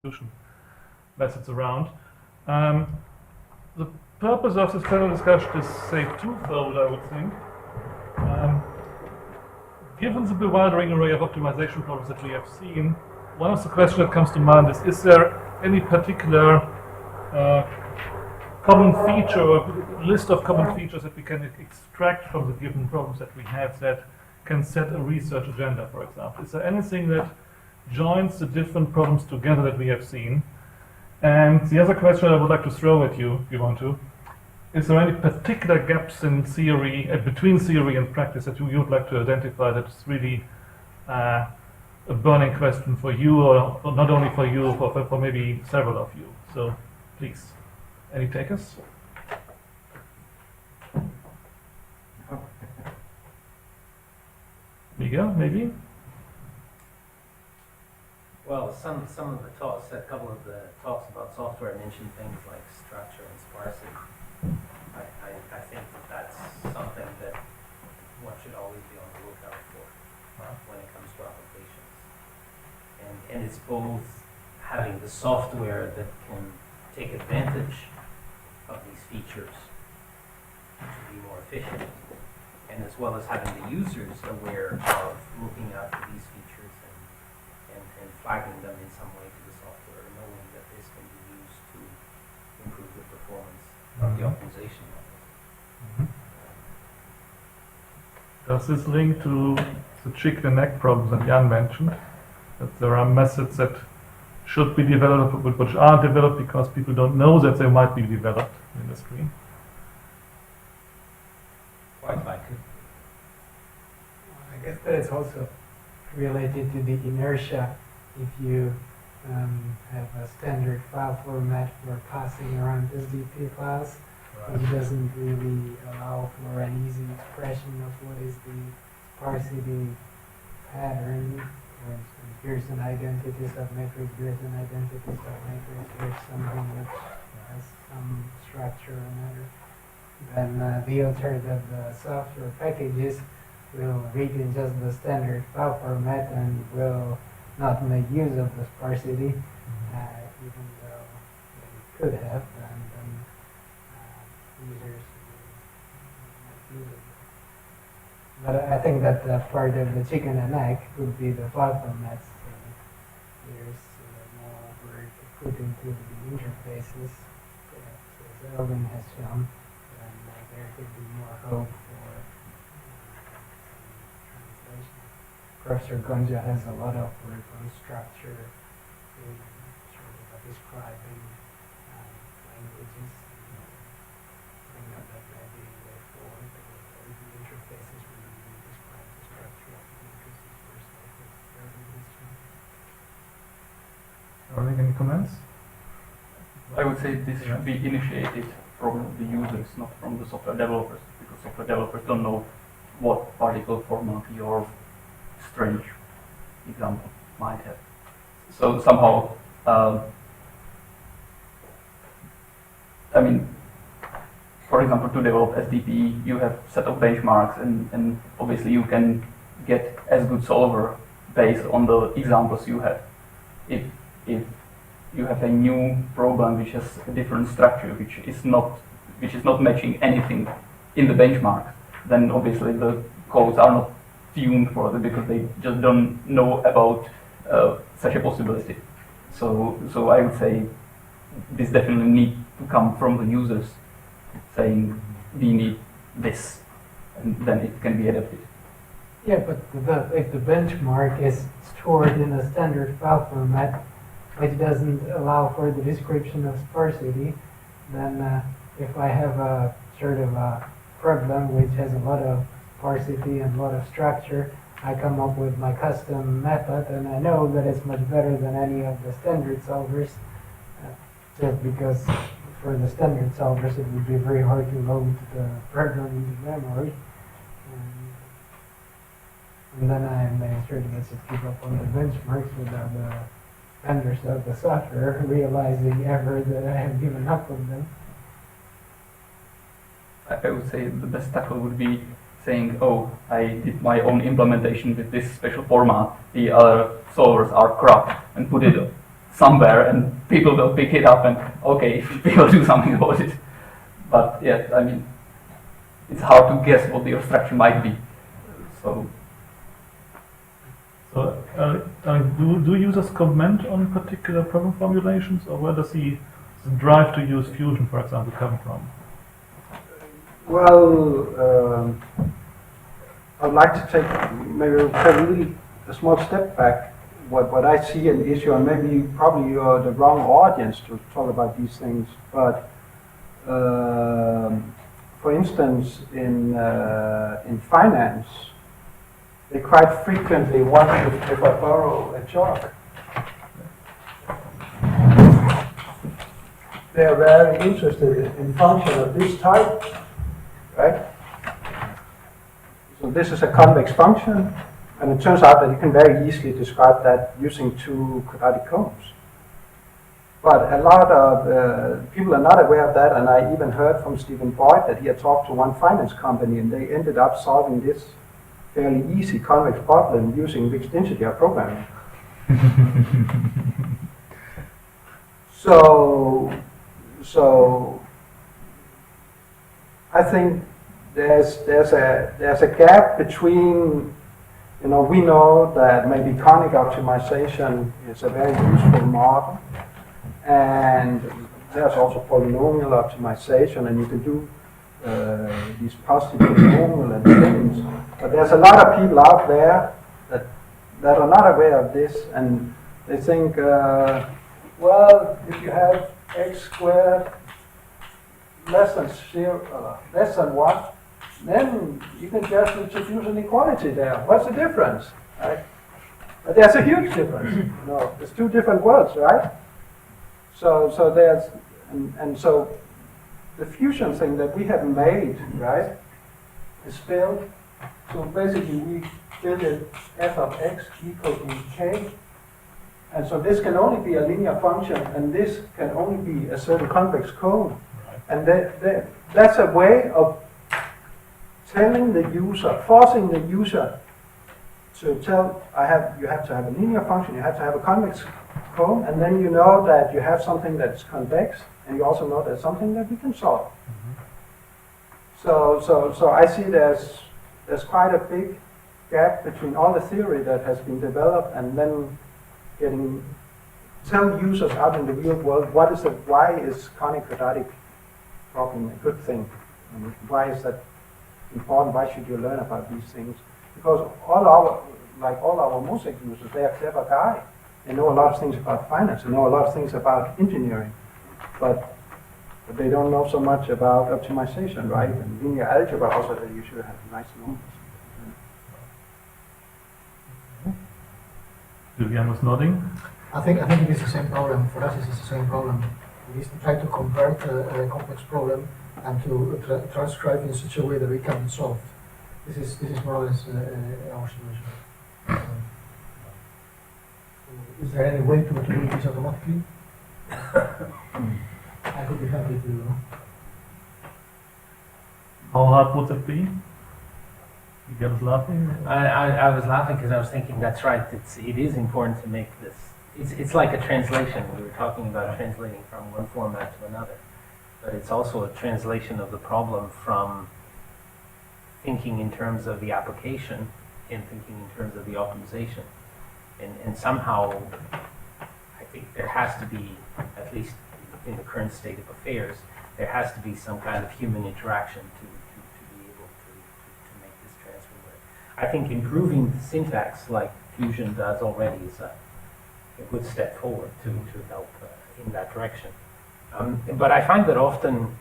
solution methods around. The purpose of this panel discussion is, say, twofold, I would think. Given the bewildering array of optimization problems that we have seen, one of the questions that comes to mind is there any particular common feature or list of common features that we can extract from the given problems that we have that can set a research agenda, for example? Is there anything that joins the different problems together that we have seen? And the other question I would like to throw at you, if you want to, is there any particular gaps in theory, between theory and practice that you would like to identify that's really a burning question for you, or not only for you, for maybe several of you? So please, any takers? Miguel, maybe? Well, some of the talks, a couple of the talks about software mentioned things like structure and sparsity. I think that's something that one should always be on the lookout for when it comes to applications. And it's both having the software that can take advantage of these features to be more efficient, and as well as having the users aware of looking out for these features and flagging them in some way to the software, knowing that this can be used to improve the performance of the optimization model. Does this link to the chicken and egg problems that Jan mentioned? That there are methods that should be developed but which aren't developed because people don't know that they might be developed in the industry? Quite likely. I guess that is also related to the inertia. If you have a standard file format for passing around SDP files, it doesn't really allow for an easy expression of what is the sparsity pattern. For instance, here's an identity submatrix, here's an identity submatrix, here's something which has some structure or matter. Then the alternative software packages will read in just the standard file format and will not make use of the sparsity, even though they could have, and users might use it. But I think that part of the chicken and egg would be the file formats. There's more work put into the interfaces, as Elvin has shown, and there could be more hope for translation. Professor Gonja has a lot of work on structure, in sort of describing languages. I know that might be a way forward, or the interfaces will describe the structure of the interfaces first, like with early history. Any comments? I would say this should be initiated from the users, not from the software developers, because software developers don't know what particle format your strange example might have. So somehow, I mean, for example, to develop SDP, you have set of benchmarks, and obviously you can get as good solver based on the examples you have. If you have a new problem which has a different structure, which is not matching anything in the benchmark, then obviously the codes are not tuned for it because they just don't know about such a possibility. So I would say this definitely needs to come from the users saying we need this, and then it can be adapted. Yeah, but if the benchmark is stored in a standard file format, which doesn't allow for the description of sparsity, then if I have a sort of a problem which has a lot of sparsity and a lot of structure, I come up with my custom method, and I know that it's much better than any of the standard solvers, just because for the standard solvers it would be very hard to load the program into memory. And then I make sure to just keep up on the benchmarks without the vendors of the software realizing ever that I have given up on them. I would say the best tackle would be saying, oh, I did my own implementation with this special format, the other solvers are crap, and put it somewhere, and people will pick it up, and okay, we will do something about it. But yeah, I mean, it's hard to guess what the abstraction might be. So do users comment on particular problem formulations, or where does the drive to use Fusion, for example, come from? Well, I'd like to take a small step back. What I see an issue, and maybe probably you're the wrong audience to talk about these things, but for instance, in finance, they quite frequently want to, if I borrow a chalk, they are very interested in function of this type, right? So this is a convex function, and it turns out that you can very easily describe that using two quadratic cones. But a lot of people are not aware of that, and I even heard from Stephen Boyd that he had talked to one finance company, and they ended up solving this fairly easy convex problem using mixed integer programming. So I think there's a gap between, we know that maybe conic optimization is a very useful model, and there's also polynomial optimization, and you can do these positive polynomial and things. But there's a lot of people out there that are not aware of this, and they think, well, if you have x squared less than 1, then you can just introduce an equality there. What's the difference? Right? But there's a huge difference. There's two different worlds, right? So there's, and so the fusion thing that we have made, right, is built. So basically we build it f of x equal to k. And so this can only be a linear function, and this can only be a certain convex cone. And that's a way of telling the user, forcing the user to tell, you have to have a linear function, you have to have a convex cone, and then you know that you have something that's convex, and you also know there's something that we can solve. So I see there's quite a big gap between all the theory that has been developed and then tell users out in the real world why is conic quadratic problem a good thing? And why is that important? Why should you learn about these things? Because all our Mosaic users, they are clever guys. They know a lot of things about finance. They know a lot of things about engineering, but they don't know so much about optimization, right? And linear algebra also, that you should have nice numbers. Julian was nodding. I think it is the same problem. For us, it is the same problem. We need to try to convert a complex problem and to transcribe in such a way that we can solve. This is more or less our solution. Is there any way to do this automatically? I could be happy to. How hard would it be? You get us laughing? I was laughing because I was thinking that's right. It is important to make this. It's like a translation. We were talking about translating from one format to another, but it's also a translation of the problem from thinking in terms of the application and thinking in terms of the optimization. And somehow, I think there has to be, at least in the current state of affairs, there has to be some kind of human interaction to be able to make this transfer work. I think improving the syntax like Fusion does already is a good step forward to help in that direction. But I find that often,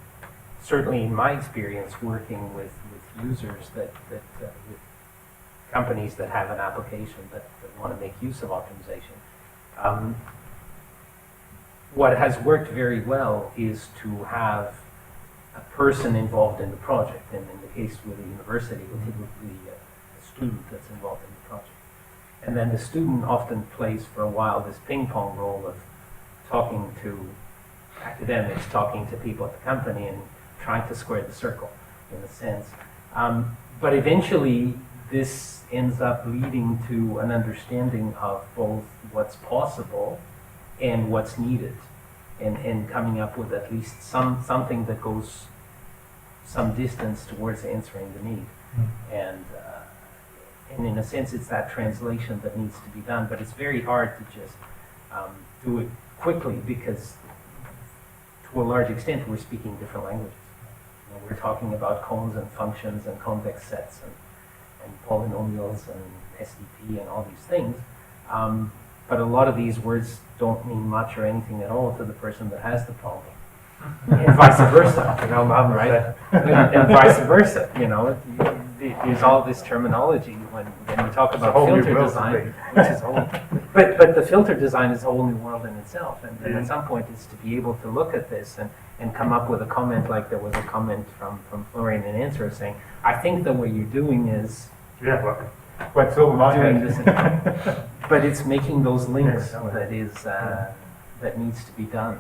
certainly in my experience working with users with companies that have an application that want to make use of optimization, what has worked very well is to have a person involved in the project, and in the case with a university, it would be a student that's involved in the project. And then the student often plays for a while this ping-pong role of talking to academics, talking to people at the company, and trying to square the circle, in a sense. But eventually, this ends up leading to an understanding of both what's possible and what's needed, and coming up with at least something that goes some distance towards answering the need. And in a sense, it's that translation that needs to be done, but it's very hard to just do it quickly, because to a large extent we're speaking different languages. You know, we're talking about cones and functions and convex sets and polynomials and SDP and all these things. But a lot of these words don't mean much or anything at all to the person that has the problem. And vice versa, you know, right? And vice versa, you know. There's all this terminology when we talk about filter design, which is whole. But the filter design is a whole new world in itself, and at some point it's to be able to look at this and come up with a comment, like there was a comment from Florian in answer saying, I think the way you're doing is Went over my doing head. this, but it's making those links that needs to be done,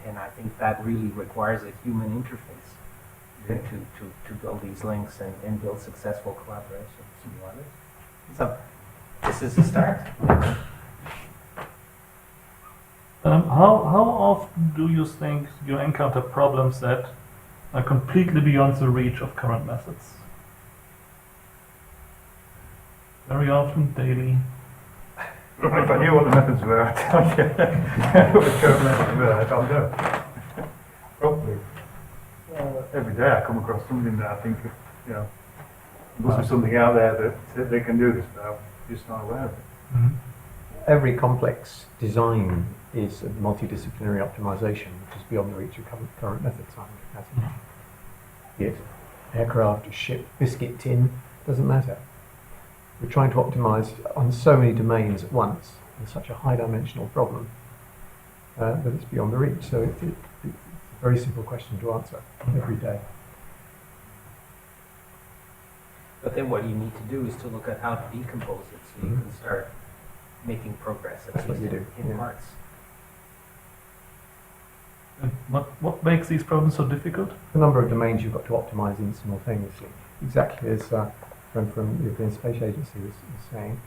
and I think that really requires a human interface to build these links and build successful collaboration. So this is a start. How often do you think you encounter problems that are completely beyond the reach of current methods? Very often, daily. If I knew what the methods were, I'd tell you what the current methods were. I don't know. Probably. Every day I come across something that I think, you know, there must be something out there that they can do this, but I'm just not aware of it. Mm-hmm. Every complex design is a multidisciplinary optimization, which is beyond the reach of current methods. I think. Be it aircraft, ship, biscuit tin, doesn't matter. We're trying to optimize on so many domains at once, in such a high-dimensional problem, that it's beyond the reach. So it's a very simple question to answer every day. But then what you need to do is to look at how to decompose it, so you can start making progress, at That's what least you do, in yeah. parts. And what makes these problems so difficult? The number of domains you've got to optimize in simultaneously, exactly as from the European Space Agency was saying.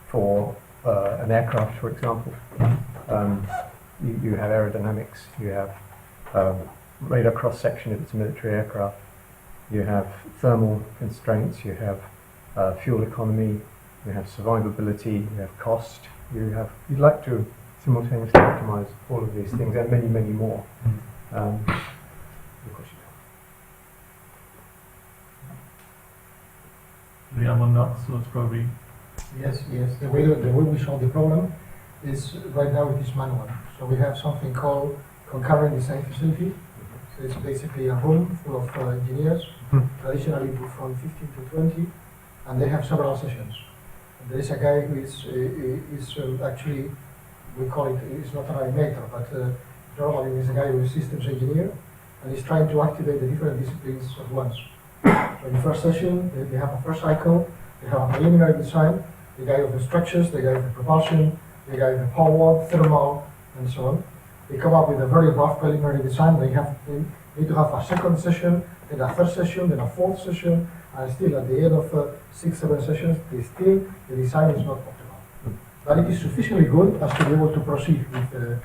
For an aircraft, for example, you have aerodynamics, you have radar cross-section if it's a military aircraft, you have thermal constraints, you have fuel economy, you have survivability, you have cost, you'd like to simultaneously optimize all of these things and many, many more. Of course you The other not, so it's probably Yes. The way we solve the problem is right now with this manual. So we have something called concurrent design facility. So it's basically a room full of engineers, traditionally from 15 to 20, and they have several sessions. And there is a guy who is actually, we call it, it's not an animator, but normally he's a guy who is systems engineer, and he's trying to activate the different disciplines at once. So in the first session, they have a first cycle, they have a preliminary design, the guy of the structures, the guy of the propulsion, the guy of the power, thermal, and so on. They come up with a very rough preliminary design. They need to have a second session, then a third session, then a fourth session, and still at the end of 6-7 sessions, the design is not optimal. But it is sufficiently good as to be able to proceed with the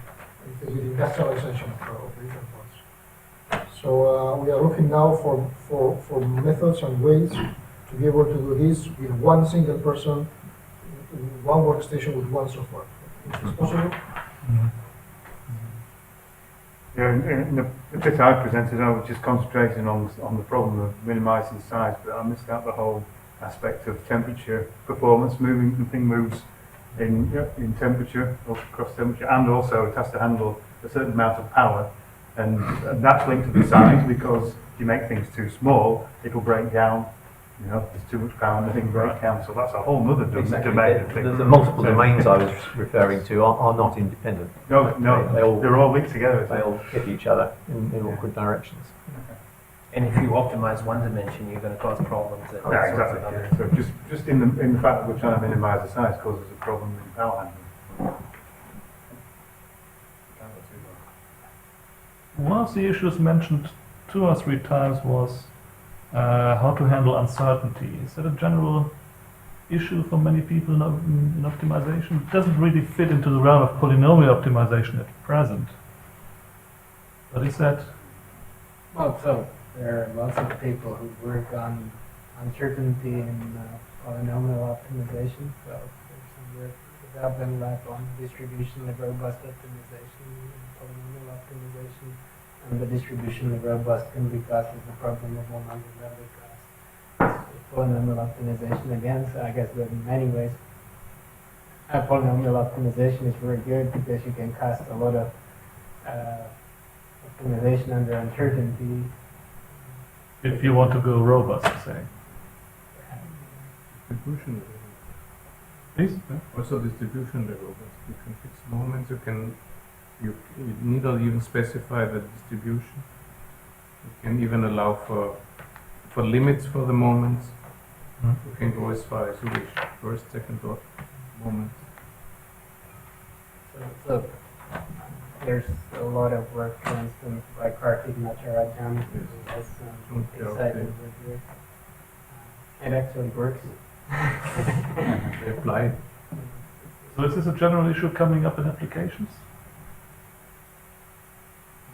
industrialization of the different parts. So we are looking now for methods and ways to be able to do this with one single person, one workstation with one software. Is this possible? Yeah, in the bit I presented, I was just concentrating on the problem of minimising size, but I missed out the whole aspect of temperature performance. The thing moves in temperature, or across temperature, and also it has to handle a certain amount of power, and that's linked to the size, because if you make things too small, it'll break down. You know, there's too much power and the thing breaks down, so that's a whole other domain of things. The multiple domains I was referring to are not independent. No, they're all linked together. They all hit each other in awkward directions. And if you optimize one dimension, you're going to cause problems. Yeah, exactly. Yeah. So just in the fact that we're trying to minimise the size causes a problem in power handling. one of the issues mentioned 2 or 3 times was how to handle uncertainty. Is that a general issue for many people in optimization. It doesn't really fit into the realm of polynomial optimization at present. But is that Well, so there are lots of people who work on uncertainty in polynomial optimization. So there's some work without them lab on distribution of robust optimization and polynomial optimization. And the distribution of robust can be caused as the problem of one undervalued cost. Polynomial optimization again, so I guess that in many ways polynomial optimization is very good because you can cast a lot of optimization under uncertainty. if you want to go robust, say? Distribution level. Please? Yeah. Also distribution level. You can fix moments. You need not even specify the distribution. You can even allow for limits for the moments. Hmm. You can go as far as you wish. First, second, or moment. So there's a lot of work, for instance, by Kartik Natarajan, who has some exciting work here. It actually works. They apply it. So is this a general issue coming up in applications?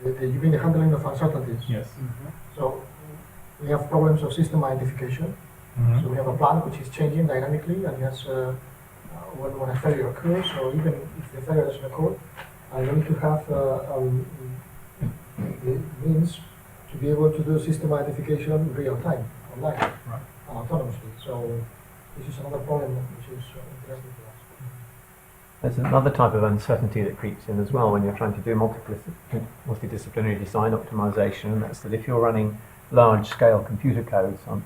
You mean the handling of uncertainties? Yes. So we have problems of system identification. Mhm. So we have a plan which is changing dynamically, and yes, when a failure occurs, or even if the failure doesn't occur, you need to have the means to be able to do system identification in real time, online, Right. autonomously. So this is another problem which is interesting to us. There's another type of uncertainty that creeps in as well when you're trying to do multidisciplinary design optimization, and that's that if you're running large-scale computer codes on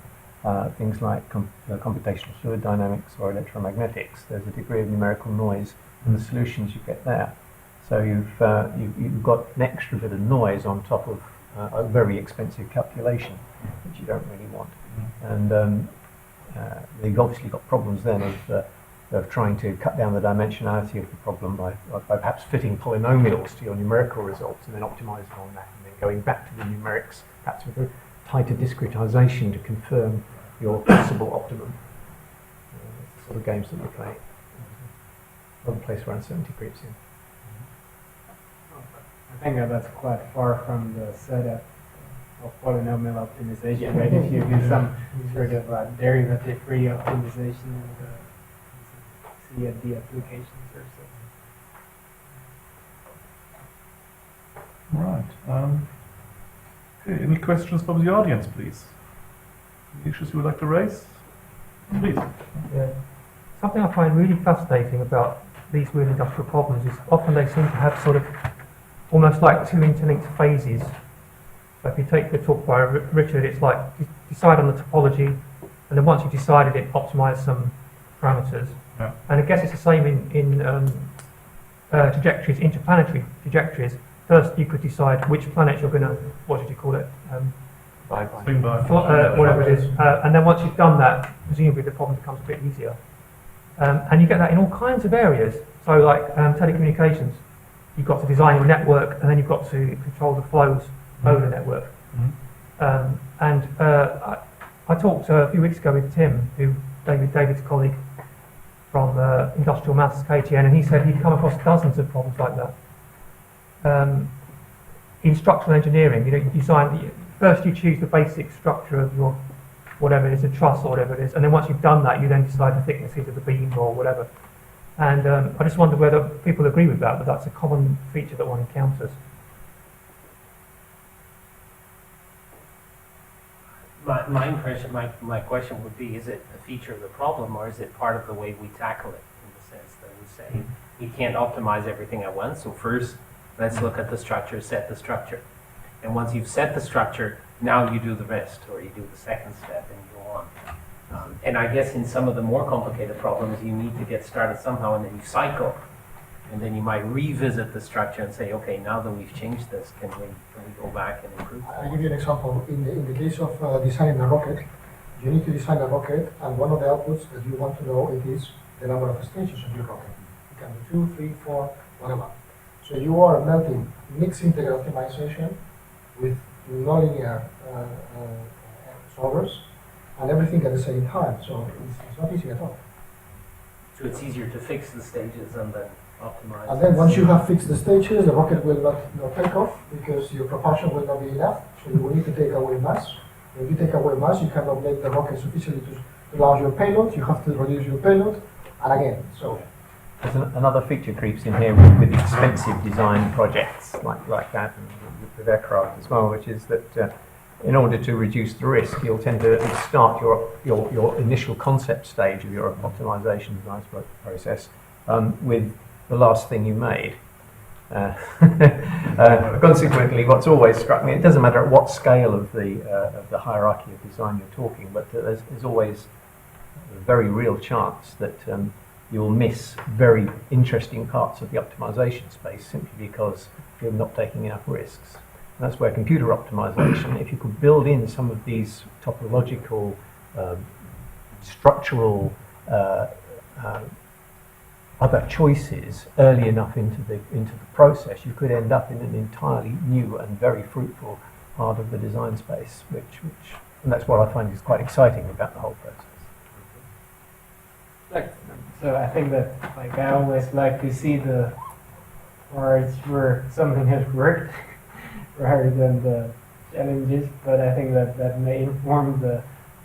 things like computational fluid dynamics or electromagnetics, there's a degree of numerical noise in the solutions you get there. So you've got an extra bit of noise on top of a very expensive calculation, which you don't really want. And you've obviously got problems then of trying to cut down the dimensionality of the problem by perhaps fitting polynomials to your numerical results and then optimizing on that, and then going back to the numerics, perhaps with a tighter discretization to confirm your possible optimum. That's the sort of games that you play. Another place where uncertainty creeps in. I think that's quite far from the setup of polynomial optimization, right? If you do some sort of derivative-free optimization and CFD applications or so. Right. Okay, any questions from the audience, please? Any issues you would like to raise? Please. Yeah. Something I find really fascinating about these weird industrial problems is often they seem to have sort of almost like two interlinked phases. So if you take the talk by Richard, it's like decide on the topology, and then once you've decided it, optimize some parameters. Yeah. And I guess it's the same in trajectories, interplanetary trajectories. First, you could decide which planet you're going to, what did you call it? Swing by. Whatever it is. And then once you've done that, presumably the problem becomes a bit easier. And you get that in all kinds of areas. So like telecommunications, you've got to design your network, and then you've got to control the flows over the network. Mhm. I talked a few weeks ago with Tim, David's colleague from Industrial Maths, KTN, and he said he'd come across dozens of problems like that. In structural engineering, you design, first you choose the basic structure of your, whatever it is, a truss or whatever it is, and then once you've done that, you then decide the thicknesses of the beam or whatever. And I just wonder whether people agree with that, but that's a common feature that one encounters. My impression, my question would be, is it a feature of the problem, or is it part of the way we tackle it, in the sense that we say, we can't optimize everything at once, so first, let's look at the structure, set the structure. And once you've set the structure, now you do the rest, or you do the second step, and you go on. And I guess in some of the more complicated problems, you need to get started somehow, and then you cycle. And then you might revisit the structure and say, okay, now that we've changed this, can we go back and improve? I'll give you an example. In the case of designing a rocket, you need to design a rocket, and one of the outputs that you want to know is the number of stages of your rocket. It can be 2, 3, 4, whatever. So you are melting mixed integral optimization with nonlinear solvers and everything at the same time. So it's not easy at all. So it's easier to fix the stages and then optimize. And then once you have fixed the stages, the rocket will not take off because your propulsion will not be enough. So you will need to take away mass. If you take away mass, you cannot make the rocket sufficiently to launch your payload. You have to reduce your payload. And again, so There's another feature creeps in here with expensive design projects like that, and with aircraft as well, which is that in order to reduce the risk, you'll tend to start your initial concept stage of your optimization design process with the last thing you made. Consequently, what's always struck me, it doesn't matter at what scale of the hierarchy of design you're talking, but there's always a very real chance that you'll miss very interesting parts of the optimization space simply because you're not taking enough risks. And that's where computer optimization, if you could build in some of these topological, structural other choices early enough into the process, you could end up in an entirely new and very fruitful part of the design space, and that's what I find is quite exciting about the whole process. So I think that, like, I always like to see the parts where something has worked rather than the challenges, but I think that may inform the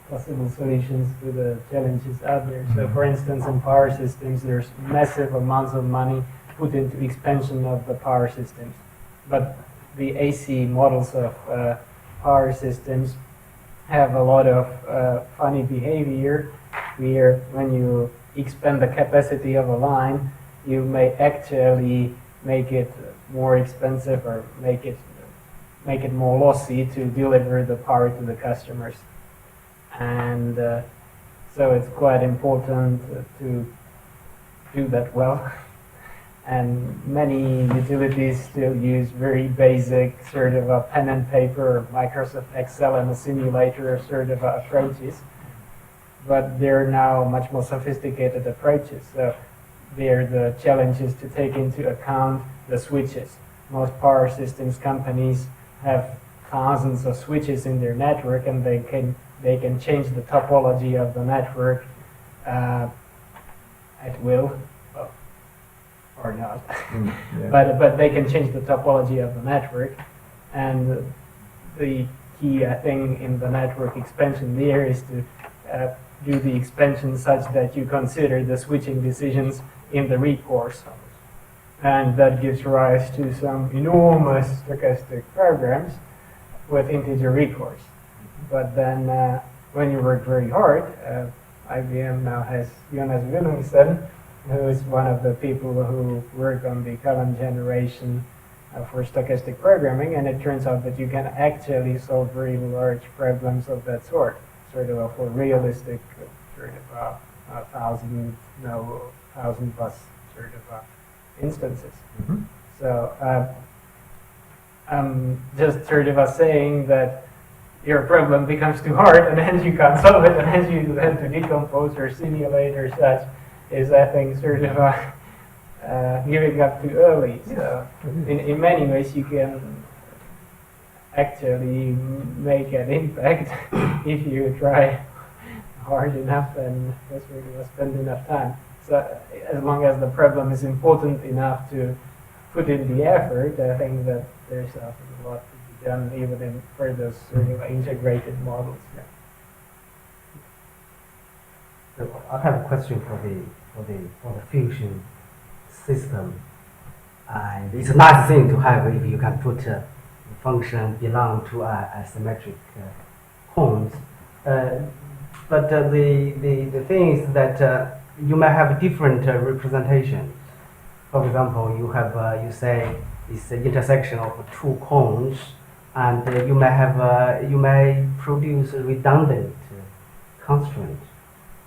possible solutions to the challenges out there. So for instance, in power systems, there's massive amounts of money put into expansion of the power systems, but the AC models of power systems have a lot of funny behavior where when you expand the capacity of a line, you may actually make it more expensive or make it more lossy to deliver the power to the customers. And so it's quite important to do that well. And many utilities still use very basic sort of a pen and paper, Microsoft Excel and a simulator sort of approaches. But there are now much more sophisticated approaches. So there the challenge is to take into account the switches. Most power systems companies have thousands of switches in their network, and they can change the topology of the network at will, well, or not. Yeah. But they can change the topology of the network, and the key thing in the network expansion there is to do the expansion such that you consider the switching decisions in the read course. And that gives rise to some enormous stochastic programs with integer recourse. But then when you work very hard, IBM now has Jonas Wilhelmsen, who is one of the people who work on the column generation for stochastic programming, and it turns out that you can actually solve very large problems of that sort for realistic thousand plus instances. Mm-hmm. So I'm just saying that your problem becomes too hard, and hence you can't solve it, and hence you have to decompose or simulate or such, is I think giving up too early. So in many ways you can actually make an impact if you try hard enough and spend enough time. So as long as the problem is important enough to put in the effort, I think that there's a lot to be done even for those sort of integrated models. Yeah. So I have a question for the fusion system. And it's a nice thing to have if you can put a function belong to a symmetric cones. But the thing is that you may have different representations. For example, you have you say it's the intersection of two cones, and you may produce a redundant constraint,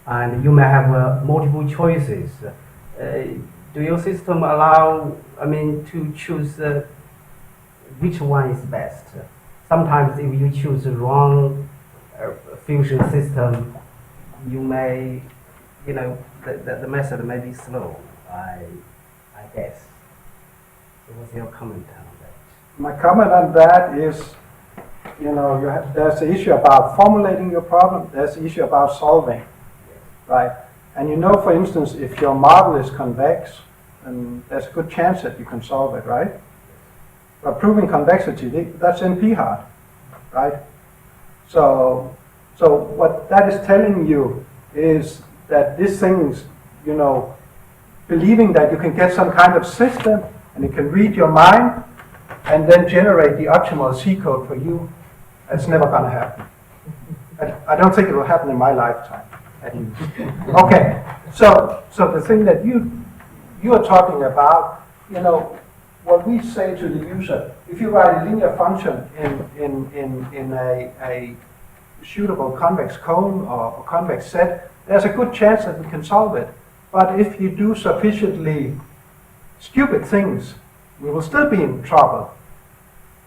and you may have multiple choices. Do your system allow, to choose which one is best? Sometimes if you choose the wrong fusion system, you may, the method may be slow, I guess. So what's your comment on that? My comment on that is, there's the issue about formulating your problem, there's the issue about solving, right? And you know, for instance, if your model is convex, then there's a good chance that you can solve it, right? But proving convexity, that's NP hard, right? So what that is telling you is that these things, you know, believing that you can get some kind of system and it can read your mind and then generate the optimal C code for you, that's never going to happen. I don't think it will happen in my lifetime, at least. Okay, so the thing that you are talking about, you know, what we say to the user, if you write a linear function in a suitable convex cone or convex set, there's a good chance that we can solve it. But if you do sufficiently stupid things, we will still be in trouble.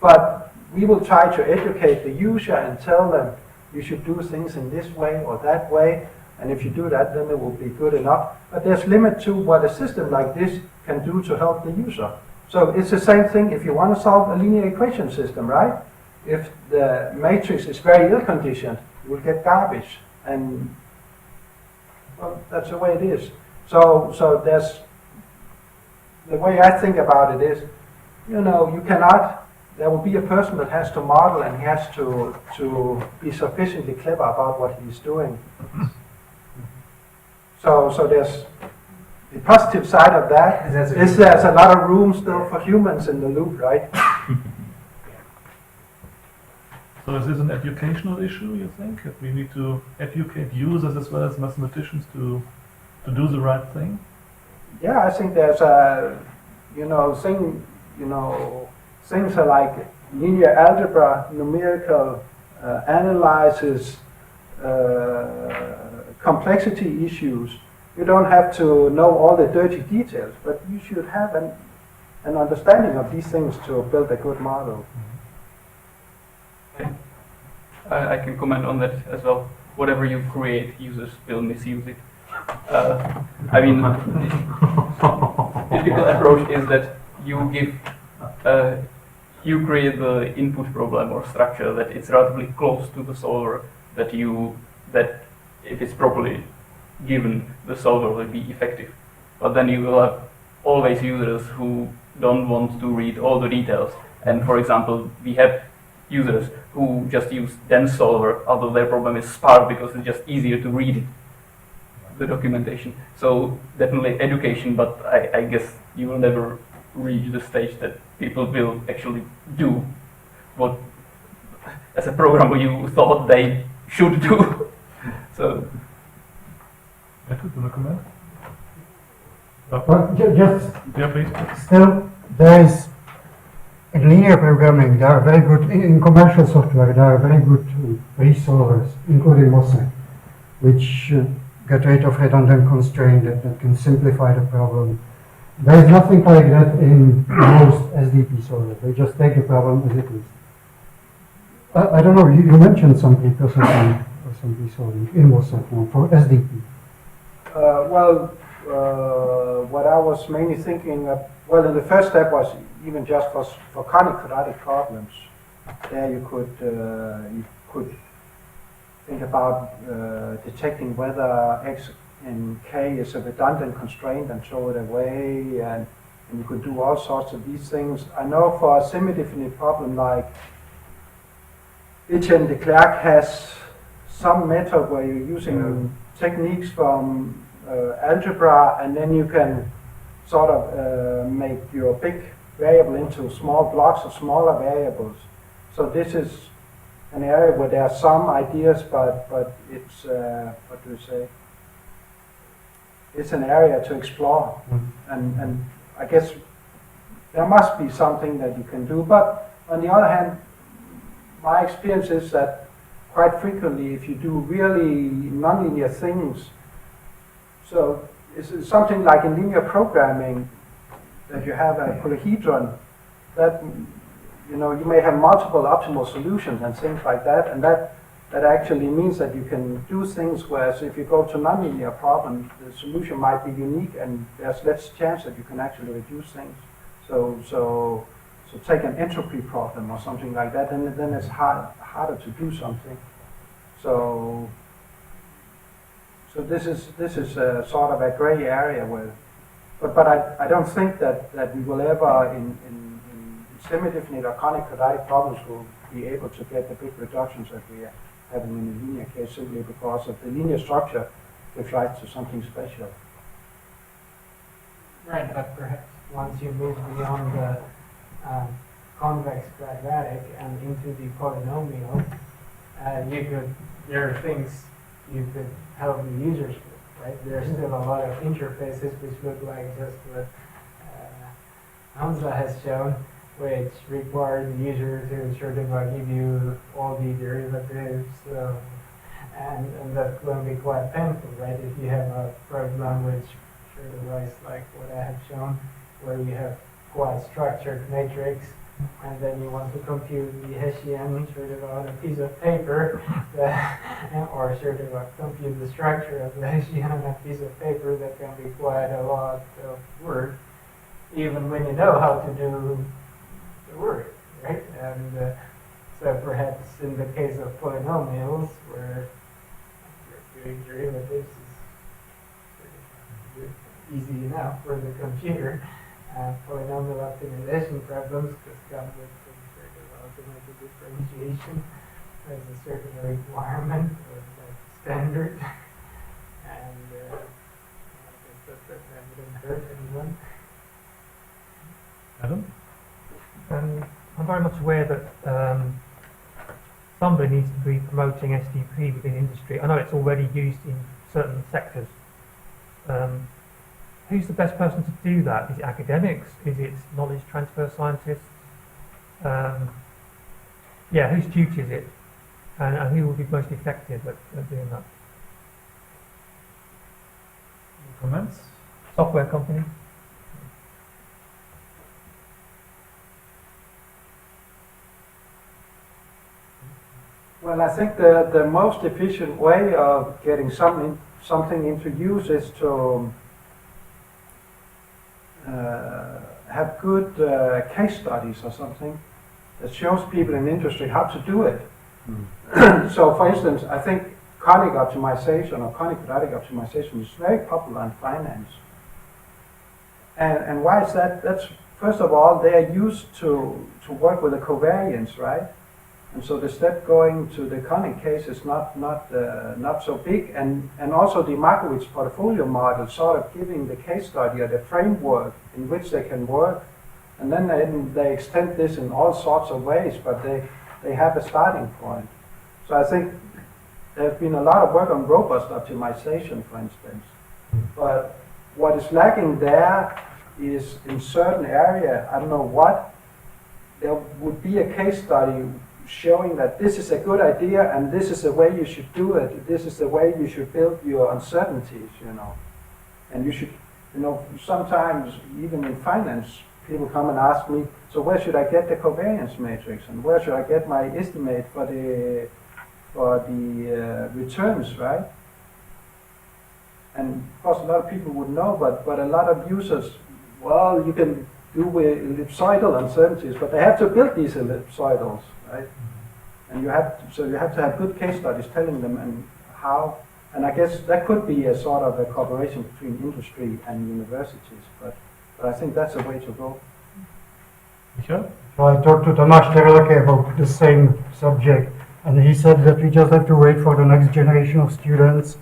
But we will try to educate the user and tell them you should do things in this way or that way, and if you do that, then it will be good enough. But there's limit to what a system like this can do to help the user. So it's the same thing if you want to solve a linear equation system, right? If the matrix is very ill-conditioned, you will get garbage, and well, that's the way it is. So there's, the way I think about it is, you know, you cannot, there will be a person that has to model and he has to be sufficiently clever about what he's doing. So there's the positive side of that is there's a lot of room still for humans in the loop, right? So is this an educational issue, you think? That we need to educate users as well as mathematicians to do the right thing? Yeah, I think there's a, you know, things are like linear algebra, numerical analysis, complexity issues. You don't have to know all the dirty details, but you should have an understanding of these things to build a good model. I can comment on that as well. Whatever you create, users will misuse it. I mean, the typical approach is that you give, you create the input problem or structure that it's relatively close to the solver, that if it's properly given, the solver will be effective. But then you will have always users who don't want to read all the details. And for example, we have users who just use dense solver, although their problem is sparse because it's just easier to read it, the documentation. So definitely education, but I guess you will never reach the stage that people will actually do what, as a programmer, you thought they should do. So. I could comment. Well, just Yeah, please. still, there is in linear programming, there are very good, in commercial software, there are very good resolvers, including Mosaic, which get rid of redundant constraint that can simplify the problem. There is nothing like that in most SDP solvers. They just take the problem as it is. I don't know, you mentioned some pre-processing or some resolving in Mosaic now for SDP. What I was mainly thinking of, well, in the first step was even just for conic quadratic problems. There you could think about detecting whether x in k is a redundant constraint and throw it away, and you could do all sorts of these things. I know for a semi-definite problem like Etienne de Klerk has some method where you're using techniques from algebra, and then you can sort of make your big variable into small blocks of smaller variables. So this is an area where there are some ideas, but it's what do you say? It's an area to explore, and I guess there must be something that you can do. But on the other hand, my experience is that quite frequently, if you do really nonlinear things, so it's something like in linear programming that you have a polyhedron that, you know, you may have multiple optimal solutions and things like that, and that actually means that you can do things, whereas if you go to nonlinear problems, the solution might be unique and there's less chance that you can actually reduce things. So take an entropy problem or something like that, and then it's harder to do something. So So this is sort of a gray area where, but I don't think that we will ever in semi-definite or conic quadratic problems will be able to get the big reductions that we are having in the linear case simply because of the linear structure gives rise to something special. Right, but perhaps once you move beyond the convex quadratic and into the polynomial, there are things you could help the users with, right? There's still a lot of interfaces which look like just what Hamza has shown, which require the user to sort of give you all the derivatives, and that's going to be quite painful, right? If you have a program which sort of is like what I have shown, where you have quite structured matrix, and then you want to compute the Hessian sort of on a piece of paper, or sort of compute the structure of the Hessian on a piece of paper, that can be quite a lot of work, even when you know how to do the work, right? And so perhaps in the case of polynomials, where doing derivatives is easy enough for the computer, polynomial optimization problems could come with some sort of automated differentiation as a certain requirement or like standard, and I guess that wouldn't hurt anyone. Adam? I'm very much aware that somebody needs to be promoting SDP within industry. I know it's already used in certain sectors. Who's the best person to do that? Is it academics? Is it knowledge transfer scientists? Whose duty is it? And who will be most effective at doing that? Comments? Software company? Well, I think the most efficient way of getting something into use is to have good case studies or something that shows people in industry how to do it. So, for instance, I think conic optimization or conic quadratic optimization is very popular in finance. And why is that? That's, first of all, they are used to work with the covariance, right? And so the step going to the conic case is not so big, and also the Markowitz portfolio model sort of giving the case study or the framework in which they can work, and then they extend this in all sorts of ways, but they have a starting point. So I think there's been a lot of work on robust optimization, for instance, but what is lacking there is in certain area, I don't know what, there would be a case study showing that this is a good idea and this is the way you should do it, this is the way you should build your uncertainties, and you should, sometimes even in finance people come and ask me, so where should I get the covariance matrix and where should I get my estimate for the returns, right? And of course a lot of people would know, but a lot of users, well, you can do with ellipsoidal uncertainties, but they have to build these ellipsoidals, right? And you have to have good case studies telling them and how. And I guess that could be a sort of a cooperation between industry and universities, but I think that's the way to go. Michael? So I talked to Tomáš Terlake about the same subject, and he said that we just have to wait for the next generation of students.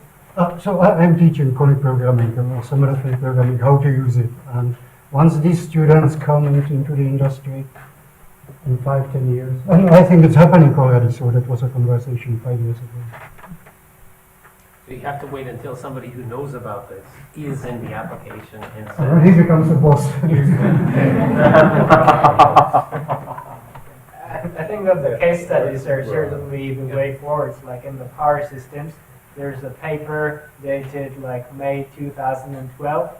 So I'm teaching conic programming or semi-definite programming, how to use it. And once these students come into the industry in 5-10 years, and I think it's happening already, so that was a conversation 5 years ago. So you have to wait until somebody who knows about this is in the application and And he becomes the boss. I think that the case studies are certainly the way forward. Like in the power systems, there's a paper dated like May 2012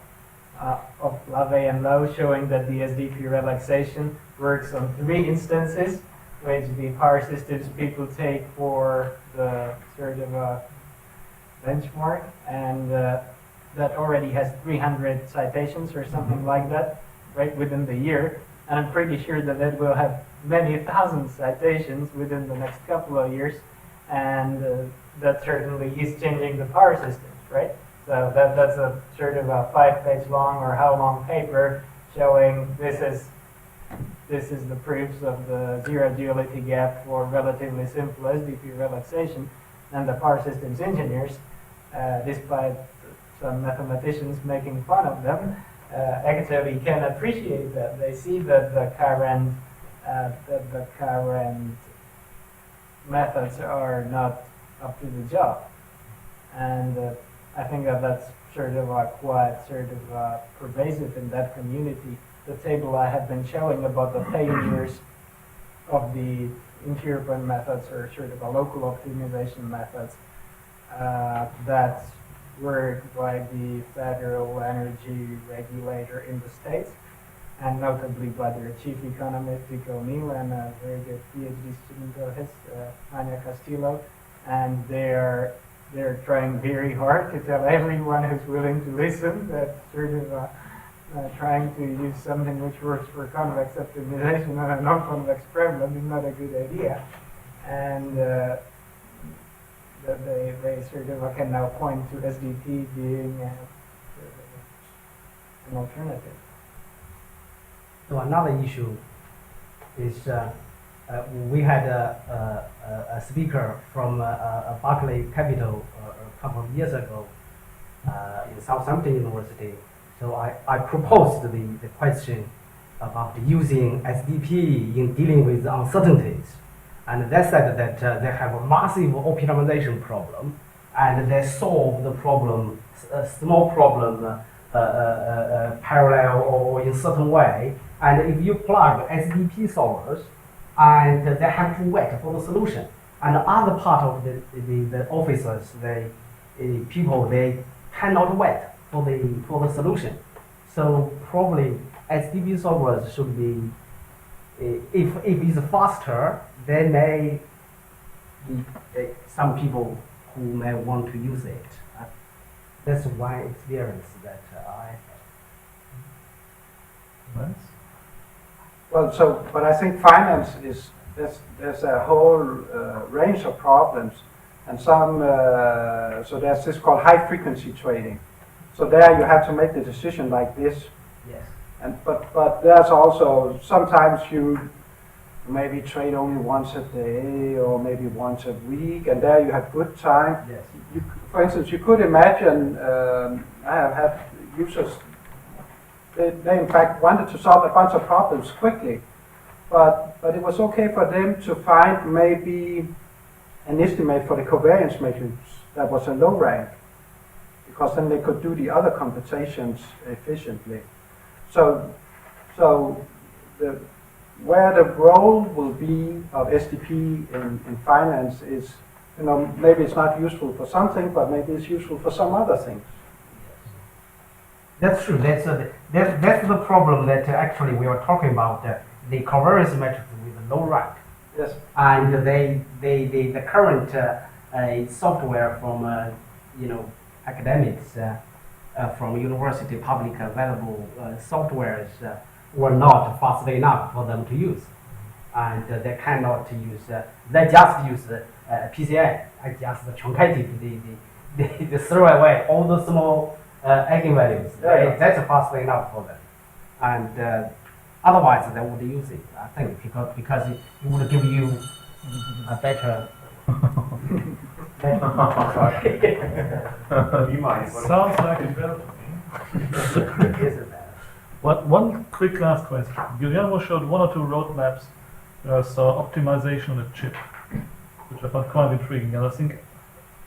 of Lave and Lowe showing that the SDP relaxation works on 3 instances, which the power systems people take for the sort of benchmark, and that already has 300 citations or something like that, right, within the year. And I'm pretty sure that it will have many thousand citations within the next couple of years, and that certainly is changing the power systems, right? So that's a sort of a 5-page long or how long paper showing this is the proofs of the zero duality gap for relatively simple SDP relaxation. And the power systems engineers, despite some mathematicians making fun of them, actually can appreciate that. They see that the current methods are not up to the job, and I think that that's sort of quite pervasive in that community. The table I have been showing about the failures of the interior point methods or sort of a local optimization methods that worked by the Federal Energy Regulator in the States, and notably by their chief economist, Dick O'Neill, and a very good PhD student of his, Anya Castillo. And they're trying very hard to tell everyone who's willing to listen that sort of trying to use something which works for convex optimization on a non-convex problem is not a good idea. And that they sort of can now point to SDP being an alternative. So another issue is we had a speaker from Berkeley Capital a couple of years ago in Southampton University. So I proposed the question about using SDP in dealing with uncertainties. And they said that they have a massive optimization problem, and they solve the problem, a small problem, parallel or in certain way. And if you plug SDP solvers, and they have to wait for the solution. And the other part of the officers, people, they cannot wait for the solution. So probably SDP solvers should be, if it's faster, there may be some people who may want to use it. That's one experience that I had. Nice. Well, but I think finance there's a whole range of problems, and some, so there's this called high frequency trading. So there you have to make the decision like this. Yes. But there's also, sometimes you maybe trade only once a day or maybe once a week, and there you have good time. Yes. For instance, you could imagine, I have had users, they in fact wanted to solve a bunch of problems quickly, but it was okay for them to find maybe an estimate for the covariance matrix that was a low rank, because then they could do the other computations efficiently. So where the role will be of SDP in finance is, maybe it's not useful for something, but maybe it's useful for some other things. That's true. That's the problem that actually we were talking about, the covariance matrix with a low rank. Yes. And the current software from academics from university public available softwares were not fast enough for them to use, and they cannot use. They just use PCA. I just truncated the throw away all the small eigenvalues. Yeah. That's fast enough for them, and otherwise they would use it. I think because it would give you a better. Sounds like it will to me. One quick last question. Guillermo showed one or two roadmaps, so optimization on a chip, which I found quite intriguing, and I think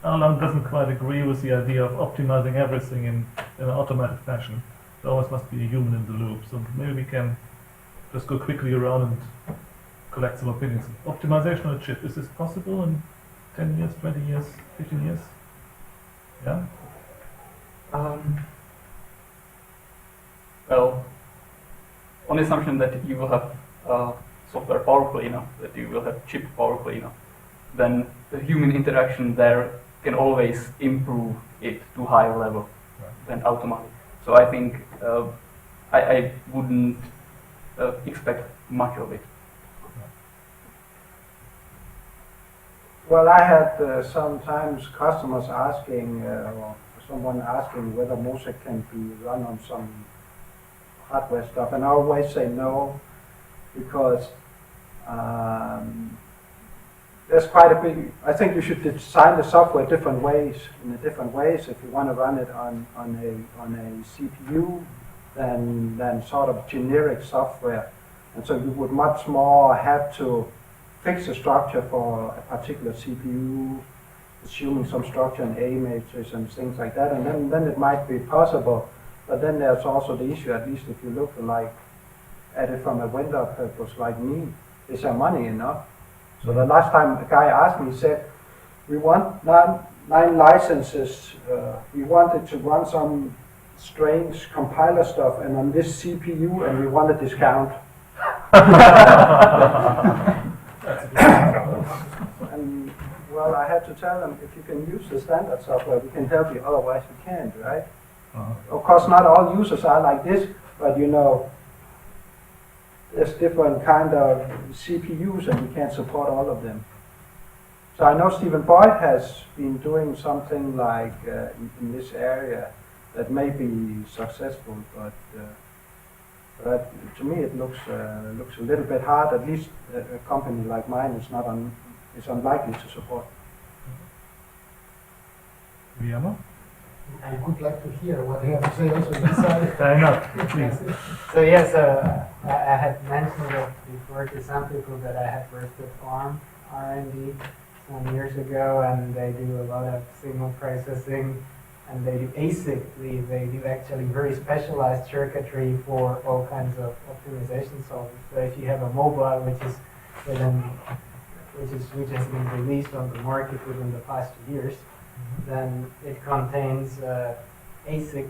Alan doesn't quite agree with the idea of optimizing everything in an automatic fashion. There always must be a human in the loop, so maybe we can just go quickly around and collect some opinions. Optimization on a chip, is this possible in 10 years, 20 years, 15 years? Yeah? Well, on the assumption that you will have software powerful enough, that you will have chip powerful enough, then the human interaction there can always improve it to higher level than automatic. So I think I wouldn't expect much of it. Well, I had sometimes customers asking, or someone asking whether Mosaic can be run on some hardware stuff, and I always say no, because there's quite a big. I think you should design the software different ways. If you want to run it on a CPU, than sort of generic software, and so you would much more have to fix a structure for a particular CPU, assuming some structure in A matrix and things like that, and then it might be possible. But then there's also the issue, at least if you look at it from a vendor purpose like me, is there money enough? So the last time a guy asked me, he said, we want nine licenses, we wanted to run some strange compiler stuff, and on this CPU, and we want a discount. And well, I had to tell them, if you can use the standard software, we can help you, otherwise we can't, right? Of course, not all users are like this, but there's different kind of CPUs, and we can't support all of them. So I know Stephen Boyd has been doing something like in this area that may be successful, but to me it looks a little bit hard. At least a company like mine is unlikely to support. Guillermo? I would like to hear what you have to say also inside. Fair enough, please. So yes, I had mentioned it before to some people that I had worked with ARM R&D some years ago, and they do a lot of signal processing, and they do ASIC-ly, they do actually very specialized circuitry for all kinds of optimization solvers. So if you have a mobile which has been released on the market within the past 2 years, then it contains ASIC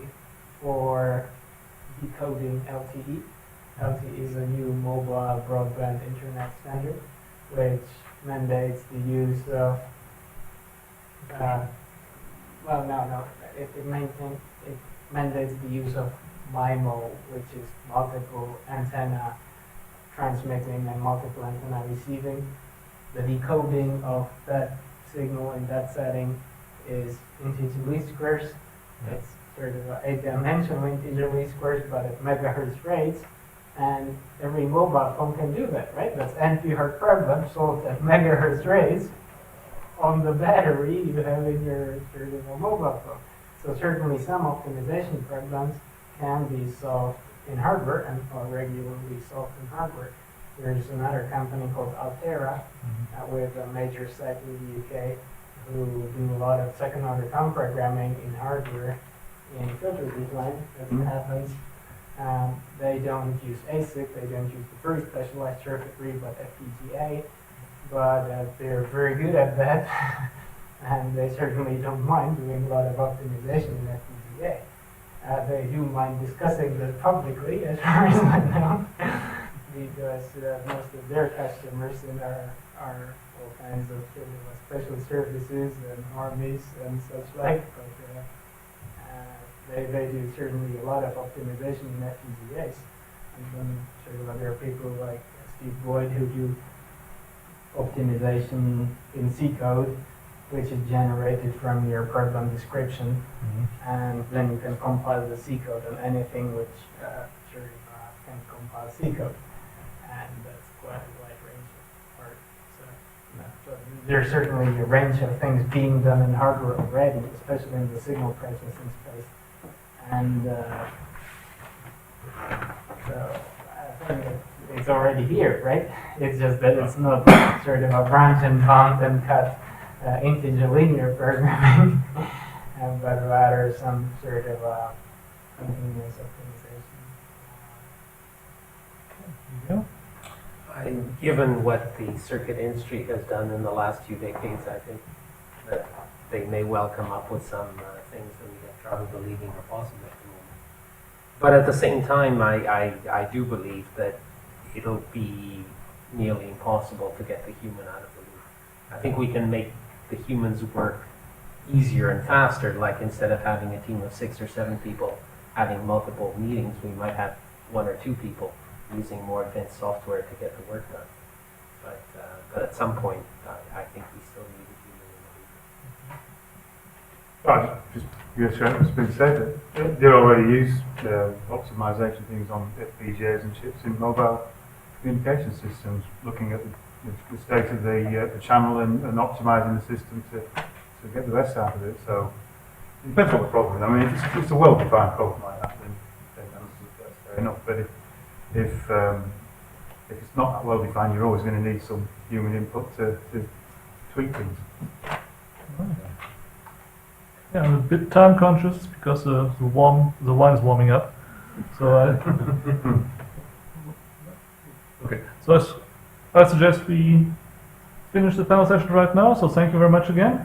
for decoding LTE. LTE is a new mobile broadband internet standard, which mandates the use of, it mandates the use of MIMO, which is multiple antenna transmitting and multiple antenna receiving. The decoding of that signal in that setting is integer least squares. It's sort of an 8-dimensional integer least squares, but at megahertz rates. And every mobile phone can do that, right? That's NP-hard problem solved at megahertz rates on the battery you have in your sort of a mobile phone. So certainly some optimization problems can be solved in hardware and are regularly solved in hardware. There's another company called Altera with a major site in the UK who do a lot of second-order COM programming in hardware in filter design, as it happens. They don't use ASIC, they don't use the very specialized circuitry, but FPGA, but they're very good at that, and they certainly don't mind doing a lot of optimization in FPGA. They do mind discussing that publicly, as far as I know, because most of their customers are all kinds of special services and armies and such like, but they do certainly a lot of optimization in FPGAs. And then sort of there are people like Steve Boyd who do optimization in C code, which is generated from your program description, and then you can compile the C code on anything which can compile C code, and that's quite a wide range of art. So there's certainly a range of things being done in hardware already, especially in the signal processing space. And so I think it's already here, right? It's just that it's not sort of a branch and bound and cut integer linear programming, but rather some sort of continuous optimization. Given what the circuit industry has done in the last few decades, I think that they may well come up with some things that we have trouble believing are possible at the moment. But at the same time, I do believe that it'll be nearly impossible to get the human out of the loop. I think we can make the humans work easier and faster, like instead of having a team of 6 or 7 people having multiple meetings, we might have 1 or 2 people using more advanced software to get the work done. But at some point, I think we still need a human in the loop. Just Yes, sure. It's been said that they already use optimization things on FPGAs and chips in mobile communication systems, looking at the state of the channel and optimizing the system to get the best out of it. So it depends on the problem. I mean, if it's a well-defined problem like that, then that's fair enough. But if it's not that well-defined, you're always going to need some human input to tweak things. Yeah, I'm a bit time conscious because the wine is warming up. So okay. So I suggest we finish the panel session right now. So thank you very much again.